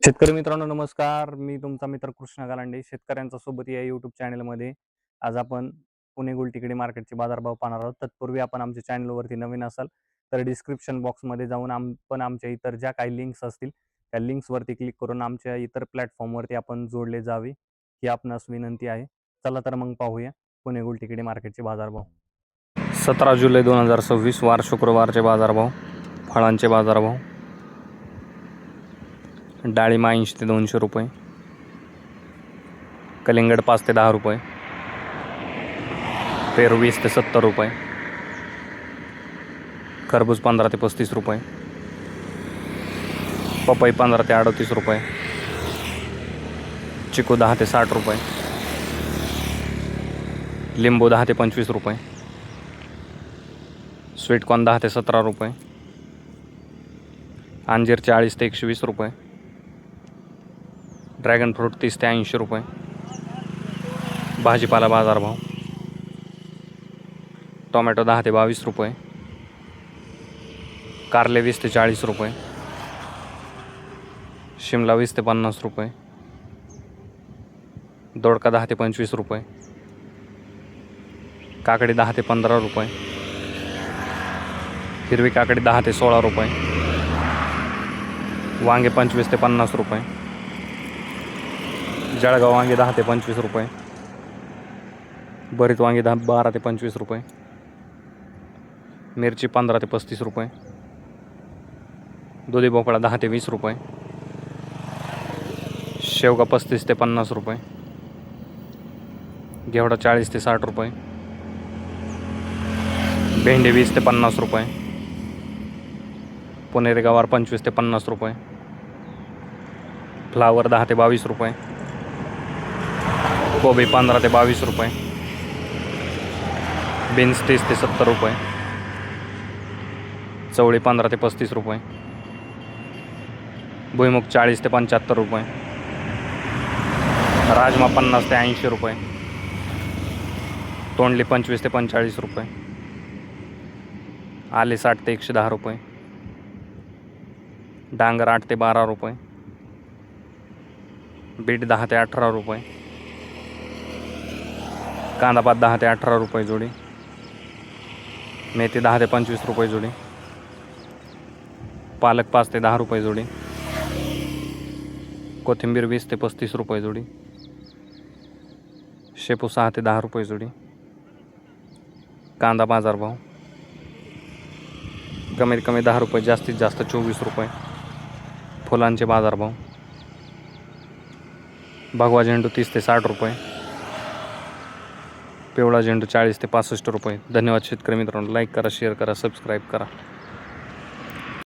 शेतकरी मित्रांनो नमस्कार. मी तुमचा मित्र कृष्णा गालांडे शेतकऱ्यांचा सोबत या यूट्यूब चॅनलमध्ये. आज आपण पुणे गुलटेकडी मार्केटचे बाजारभाव पाहणार आहोत. तत्पूर्वी आपण आमच्या चॅनलवरती नवीन असाल तर डिस्क्रिप्शन बॉक्समध्ये जाऊन आमच्या इतर ज्या काही लिंक्स असतील त्या लिंक्सवरती क्लिक करून आमच्या इतर प्लॅटफॉर्मवरती आपण जोडले जावे ही आपणास विनंती आहे. चला तर मग पाहूया पुणे गुलटेकडी मार्केटचे बाजारभाव. 17 जुलै 2026 वार शुक्रवारचे बाजारभाव. फळांचे बाजारभाव. डाळिंब 80 ते 200 रुपये, कलिंगड 5 ते 10 रुपये, पेरू 20 ते 70 रुपये, खरबूज 15 ते 35 रुपये, पपई 15 ते 38 रुपये, चिकू 10 ते 60 रुपये, लिंबू 10 ते 25 रुपये, स्वीटकॉर्न 10 ते 17 रुपये, अंजीर 40 ते 120 रुपये, ड्रॅगन फ्रूट 30 ते 80 रुपये. भाजीपाला बाजारभाव. टोमॅटो 10 ते 22 रुपये, कारले 20 ते 40 रुपये, शिमला 20 ते 50 रुपये, दोडका 10 ते 25 रुपये, काकडी 10 ते 15 रुपये, हिरवी काकडी 10 ते 16 रुपये, वांगे 25 ते 50 रुपये, जळगाव वांगे 10 ते 25 रुपये, भरीत वांगे 12 ते 25 रुपये, मिरची 15 ते 35 रुपये, दुधी भोपळा 10 ते 20 रुपये, शेवगा 35 ते 50 रुपये, घेवडा 40 ते 60 रुपये, भेंडी 20 ते 50 रुपये, पुणेरी गवार 25 ते 50 रुपये, फ्लावर 10 ते 22 रुपये, कोबी 15 ते 22 रुपये, बीन्स 30 ते 70 रुपये, चवळी 15 ते 35 रुपये, भुईमुग 40 ते 75 रुपये, राजमा 50 ते 80 रुपये, तोंडली 25 ते 45 रुपये, आले 60 ते 110 रुपये, डांगर 8 ते 12 रुपये, बीट 10 ते 18 रुपये, कांदापात 10 ते 18 रुपये जोडी, मेथी 10 ते 25 रुपये जोडी, पालक 5 ते 10 रुपये जोडी, कोथिंबीर 20 ते 35 रुपये जोडी, शेपू 6 ते 10 रुपये जोडी. कांदा बाजारभाव. कमीत कमी 10 रुपये, जास्तीत जास्त 24 रुपये. फुलांचे बाजारभाव. भगवा झेंडू 30 ते 60 रुपये, पिवळा झेंडू 40 ते 65 रुपये. धन्यवाद शेतकरी मित्रांनो. लाईक करा, शेअर करा, सबस्क्राईब करा.